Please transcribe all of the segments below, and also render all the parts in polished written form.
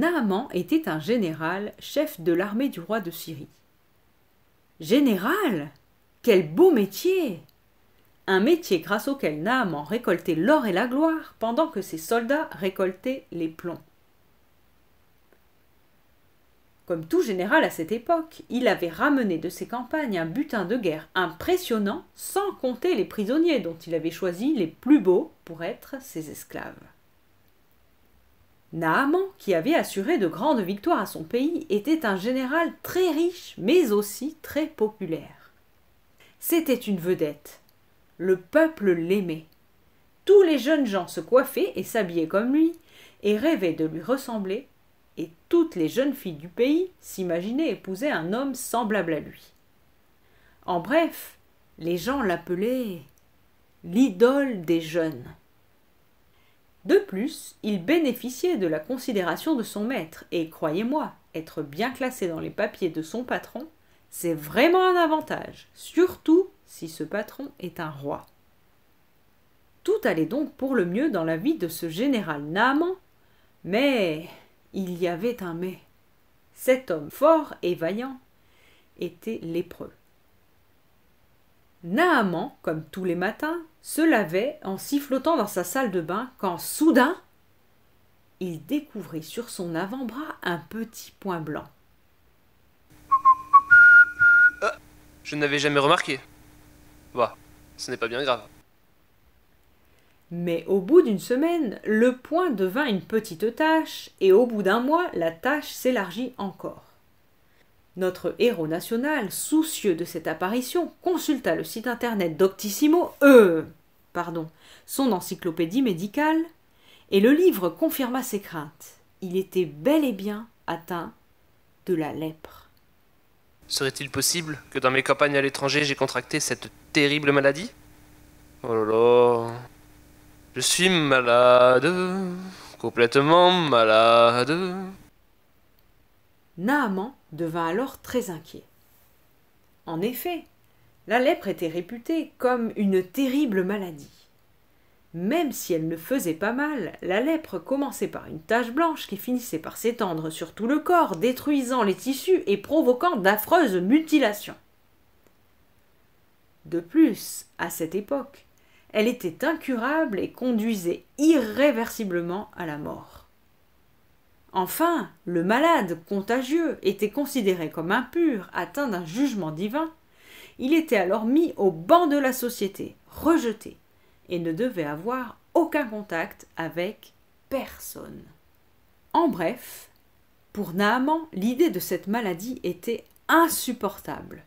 Naaman était un général, chef de l'armée du roi de Syrie. Général? Quel beau métier! Un métier grâce auquel Naaman récoltait l'or et la gloire, pendant que ses soldats récoltaient les plombs. Comme tout général à cette époque, il avait ramené de ses campagnes un butin de guerre impressionnant, sans compter les prisonniers dont il avait choisi les plus beaux pour être ses esclaves. Naaman, qui avait assuré de grandes victoires à son pays, était un général très riche, mais aussi très populaire. C'était une vedette. Le peuple l'aimait. Tous les jeunes gens se coiffaient et s'habillaient comme lui, et rêvaient de lui ressembler, et toutes les jeunes filles du pays s'imaginaient épouser un homme semblable à lui. En bref, les gens l'appelaient l'idole des jeunes. De plus, il bénéficiait de la considération de son maître, et croyez-moi, être bien classé dans les papiers de son patron, c'est vraiment un avantage, surtout si ce patron est un roi. Tout allait donc pour le mieux dans la vie de ce général Naaman, mais il y avait un mais. Cet homme fort et vaillant était lépreux. Naaman, comme tous les matins, se lavait en sifflotant dans sa salle de bain quand, soudain, il découvrit sur son avant-bras un petit point blanc. Je n'avais jamais remarqué. Bah, ce n'est pas bien grave. Mais au bout d'une semaine, le point devint une petite tache, et au bout d'un mois, la tache s'élargit encore. Notre héros national, soucieux de cette apparition, consulta le site internet Doctissimo, son encyclopédie médicale, et le livre confirma ses craintes. Il était bel et bien atteint de la lèpre. Serait-il possible que dans mes campagnes à l'étranger j'ai contracté cette terrible maladie? Oh là là... Je suis malade, complètement malade. Naaman devint alors très inquiet. En effet, la lèpre était réputée comme une terrible maladie. Même si elle ne faisait pas mal, la lèpre commençait par une tache blanche qui finissait par s'étendre sur tout le corps, détruisant les tissus et provoquant d'affreuses mutilations. De plus, à cette époque, elle était incurable et conduisait irréversiblement à la mort. Enfin, le malade contagieux était considéré comme impur, atteint d'un jugement divin. Il était alors mis au banc de la société, rejeté, et ne devait avoir aucun contact avec personne. En bref, pour Naaman, l'idée de cette maladie était insupportable.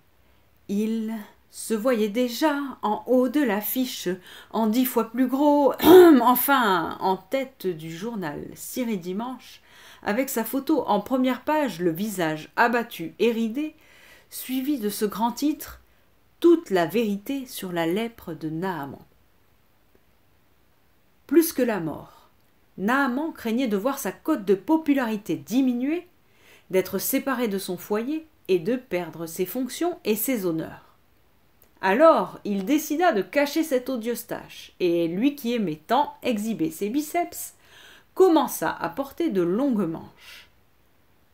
Il se voyait déjà en haut de l'affiche, en 10 fois plus gros, enfin, en tête du journal Syrie Dimanche, avec sa photo en première page, le visage abattu et ridé, suivi de ce grand titre « Toute la vérité sur la lèpre de Naaman ». Plus que la mort, Naaman craignait de voir sa cote de popularité diminuer, d'être séparé de son foyer et de perdre ses fonctions et ses honneurs. Alors, il décida de cacher cette odieuse tâche, et lui qui aimait tant exhiber ses biceps, commença à porter de longues manches.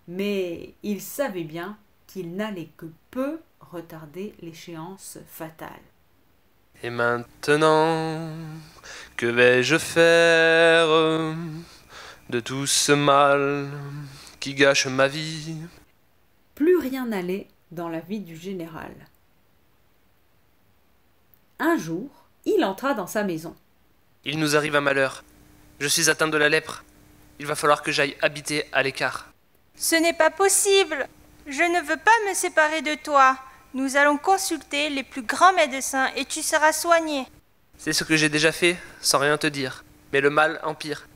Mais il savait bien qu'il n'allait que peu retarder l'échéance fatale. Et maintenant, que vais-je faire de tout ce mal qui gâche ma vie? Plus rien n'allait dans la vie du général. Un jour, il entra dans sa maison. Il nous arrive un malheur. Je suis atteint de la lèpre. Il va falloir que j'aille habiter à l'écart. Ce n'est pas possible. Je ne veux pas me séparer de toi. Nous allons consulter les plus grands médecins et tu seras soigné. C'est ce que j'ai déjà fait, sans rien te dire. Mais le mal empire.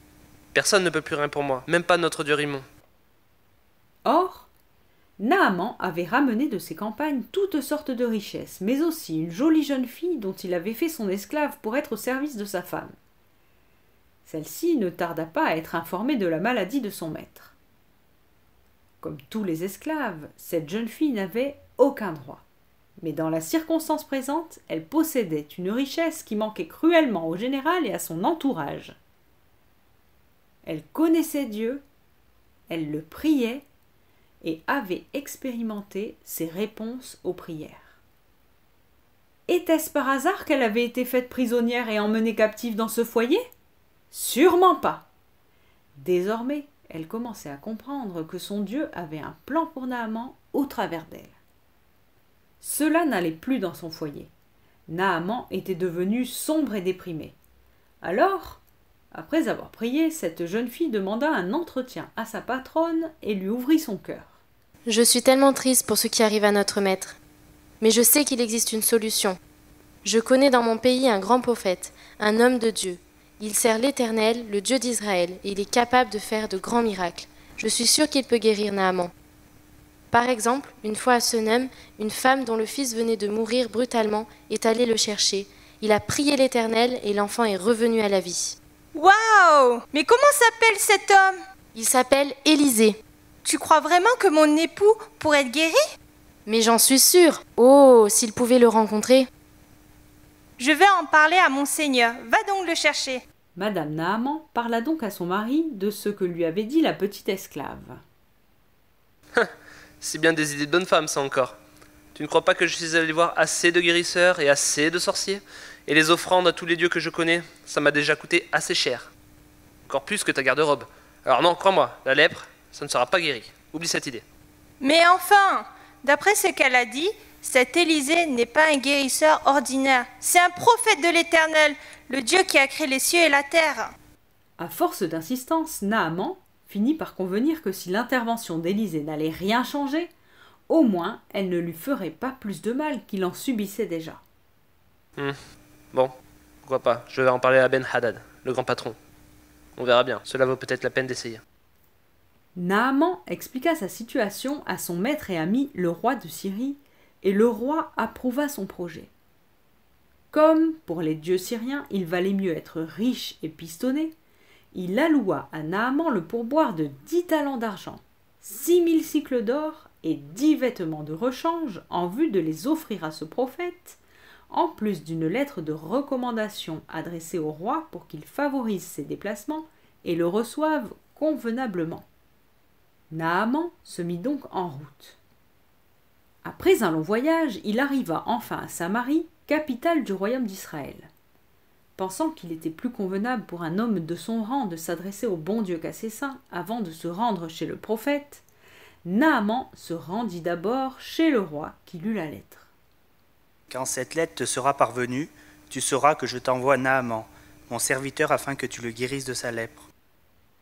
Personne ne peut plus rien pour moi, même pas notre dieu Rimon. Or, Naaman avait ramené de ses campagnes toutes sortes de richesses, mais aussi une jolie jeune fille dont il avait fait son esclave pour être au service de sa femme. Celle-ci ne tarda pas à être informée de la maladie de son maître. Comme tous les esclaves, cette jeune fille n'avait aucun droit. Mais dans la circonstance présente, elle possédait une richesse qui manquait cruellement au général et à son entourage. Elle connaissait Dieu elle le priait et avait expérimenté ses réponses aux prières. Était-ce par hasard qu'elle avait été faite prisonnière et emmenée captive dans ce foyer? Sûrement pas. Désormais, elle commençait à comprendre que son Dieu avait un plan pour Naaman au travers d'elle. Cela n'allait plus dans son foyer. Naaman était devenu sombre et déprimé. Alors, après avoir prié, cette jeune fille demanda un entretien à sa patronne et lui ouvrit son cœur. Je suis tellement triste pour ce qui arrive à notre maître. Mais je sais qu'il existe une solution. Je connais dans mon pays un grand prophète, un homme de Dieu. Il sert l'Éternel, le Dieu d'Israël, et il est capable de faire de grands miracles. Je suis sûre qu'il peut guérir Naaman. Par exemple, une fois à Sunem, une femme dont le fils venait de mourir brutalement est allée le chercher. Il a prié l'Éternel et l'enfant est revenu à la vie. Waouh! Mais comment s'appelle cet homme? Il s'appelle Élisée. Tu crois vraiment que mon époux pourrait être guéri? Mais j'en suis sûre. Oh, s'il pouvait le rencontrer. Je vais en parler à mon seigneur. Va donc le chercher. Madame Naaman parla donc à son mari de ce que lui avait dit la petite esclave. C'est bien des idées de bonne femme, ça encore. Tu ne crois pas que je suis allé voir assez de guérisseurs et assez de sorciers? Et les offrandes à tous les dieux que je connais, ça m'a déjà coûté assez cher. Encore plus que ta garde-robe. Alors non, crois-moi, la lèpre, ça ne sera pas guéri. Oublie cette idée. Mais enfin, d'après ce qu'elle a dit, cet Élisée n'est pas un guérisseur ordinaire. C'est un prophète de l'Éternel, le Dieu qui a créé les cieux et la terre. À force d'insistance, Naaman finit par convenir que si l'intervention d'Élisée n'allait rien changer, au moins elle ne lui ferait pas plus de mal qu'il en subissait déjà. Bon, pourquoi pas, je vais en parler à Ben Hadad, le grand patron. On verra bien, cela vaut peut-être la peine d'essayer. Naaman expliqua sa situation à son maître et ami le roi de Syrie, et le roi approuva son projet. Comme, pour les dieux syriens, il valait mieux être riche et pistonné, il alloua à Naaman le pourboire de 10 talents d'argent, 6000 cycles d'or et 10 vêtements de rechange en vue de les offrir à ce prophète, en plus d'une lettre de recommandation adressée au roi pour qu'il favorise ses déplacements et le reçoive convenablement. Naaman se mit donc en route. Après un long voyage, il arriva enfin à Samarie, capitale du royaume d'Israël. Pensant qu'il était plus convenable pour un homme de son rang de s'adresser au bon Dieu qu'à ses saints avant de se rendre chez le prophète, Naaman se rendit d'abord chez le roi qui lut la lettre. Quand cette lettre te sera parvenue, tu sauras que je t'envoie Naaman, mon serviteur, afin que tu le guérisses de sa lèpre.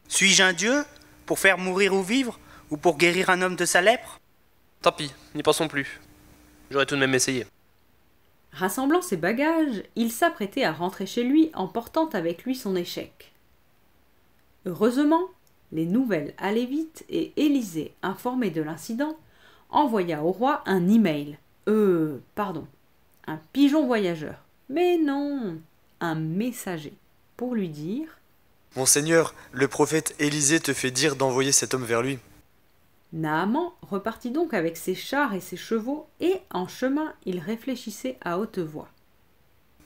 Suis-je un Dieu pour faire mourir ou vivre, ou pour guérir un homme de sa lèpre? Tant pis, n'y pensons plus. J'aurais tout de même essayé. Rassemblant ses bagages, il s'apprêtait à rentrer chez lui en portant avec lui son échec. Heureusement, les nouvelles allaient vite et Élisée, informé de l'incident, envoya au roi un email. Un pigeon voyageur. Mais non, un messager, pour lui dire « Monseigneur, le prophète Élisée te fait dire d'envoyer cet homme vers lui. » Naaman repartit donc avec ses chars et ses chevaux, et en chemin il réfléchissait à haute voix.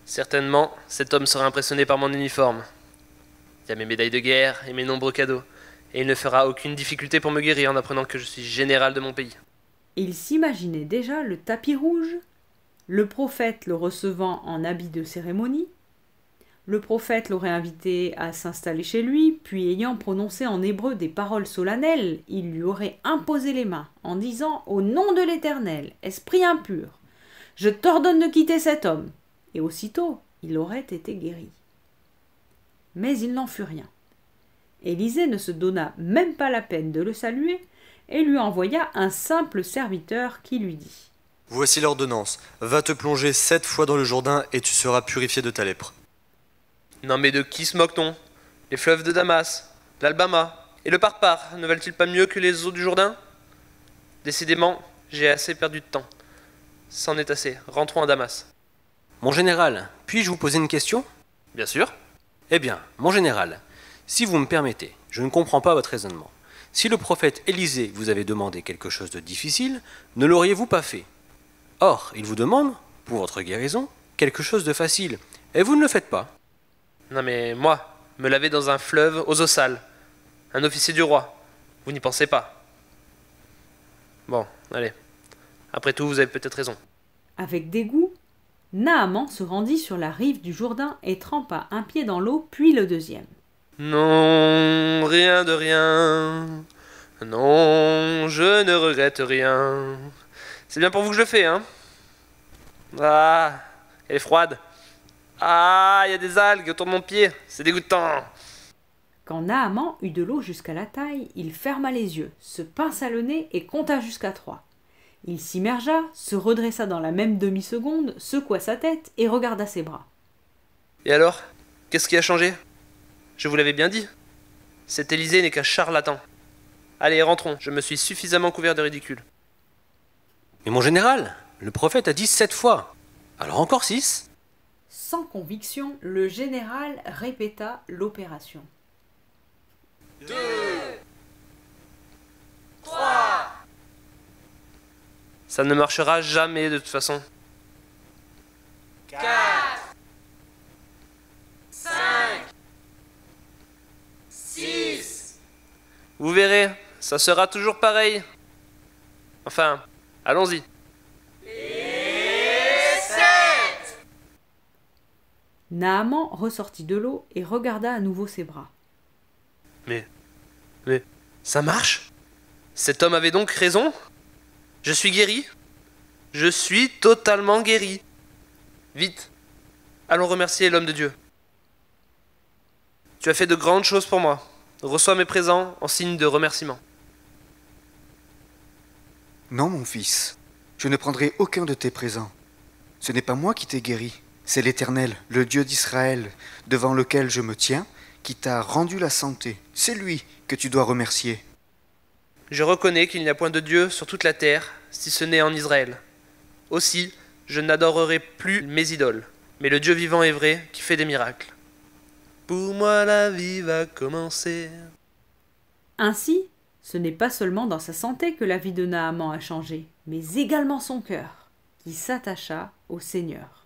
Certainement, cet homme sera impressionné par mon uniforme. Il y a mes médailles de guerre et mes nombreux cadeaux, et il ne fera aucune difficulté pour me guérir en apprenant que je suis général de mon pays. Il s'imaginait déjà le tapis rouge, le prophète le recevant en habit de cérémonie. Le prophète l'aurait invité à s'installer chez lui, puis ayant prononcé en hébreu des paroles solennelles, il lui aurait imposé les mains en disant « Au nom de l'Éternel, esprit impur, je t'ordonne de quitter cet homme !» Et aussitôt, il aurait été guéri. Mais il n'en fut rien. Élisée ne se donna même pas la peine de le saluer et lui envoya un simple serviteur qui lui dit « Voici l'ordonnance. Va te plonger 7 fois dans le Jourdain et tu seras purifié de ta lèpre. » Non mais de qui se moque-t-on? Les fleuves de Damas, l'Albama et le Parpar ne valent-ils pas mieux que les eaux du Jourdain? Décidément, j'ai assez perdu de temps. C'en est assez, rentrons à Damas. Mon général, puis-je vous poser une question? Bien sûr. Eh bien, mon général, si vous me permettez, je ne comprends pas votre raisonnement. Si le prophète Élisée vous avait demandé quelque chose de difficile, ne l'auriez-vous pas fait? Or, il vous demande, pour votre guérison, quelque chose de facile, et vous ne le faites pas. Non mais moi, me laver dans un fleuve aux eaux sales. Un officier du roi. Vous n'y pensez pas. Bon, allez. Après tout, vous avez peut-être raison. Avec dégoût, Naaman se rendit sur la rive du Jourdain et trempa un pied dans l'eau, puis le deuxième. Non, rien de rien. Non, je ne regrette rien. C'est bien pour vous que je le fais, hein? Ah, elle est froide. Ah, il y a des algues autour de mon pied. C'est dégoûtant. Quand Naaman eut de l'eau jusqu'à la taille, il ferma les yeux, se pinça le nez et compta jusqu'à 3. Il s'immergea, se redressa dans la même demi-seconde, secoua sa tête et regarda ses bras. Et alors? Qu'est-ce qui a changé? Je vous l'avais bien dit. Cet Élysée n'est qu'un charlatan. Allez, rentrons. Je me suis suffisamment couvert de ridicule. Mais mon général, le prophète a dit 7 fois. Alors encore 6? Sans conviction, le général répéta l'opération. 2, 3. Ça ne marchera jamais de toute façon. 4, 5, 6. Vous verrez, ça sera toujours pareil. Enfin, allons-y. Et 7. Naaman ressortit de l'eau et regarda à nouveau ses bras. Mais, ça marche? Cet homme avait donc raison? Je suis guéri? Je suis totalement guéri. Vite, allons remercier l'homme de Dieu. Tu as fait de grandes choses pour moi. Reçois mes présents en signe de remerciement. Non, mon fils, je ne prendrai aucun de tes présents. Ce n'est pas moi qui t'ai guéri, c'est l'Éternel, le Dieu d'Israël, devant lequel je me tiens, qui t'a rendu la santé. C'est lui que tu dois remercier. Je reconnais qu'il n'y a point de Dieu sur toute la terre, si ce n'est en Israël. Aussi, je n'adorerai plus mes idoles, mais le Dieu vivant et vrai qui fait des miracles. Pour moi la vie va commencer. Ainsi, ce n'est pas seulement dans sa santé que la vie de Naaman a changé, mais également son cœur, qui s'attacha au Seigneur.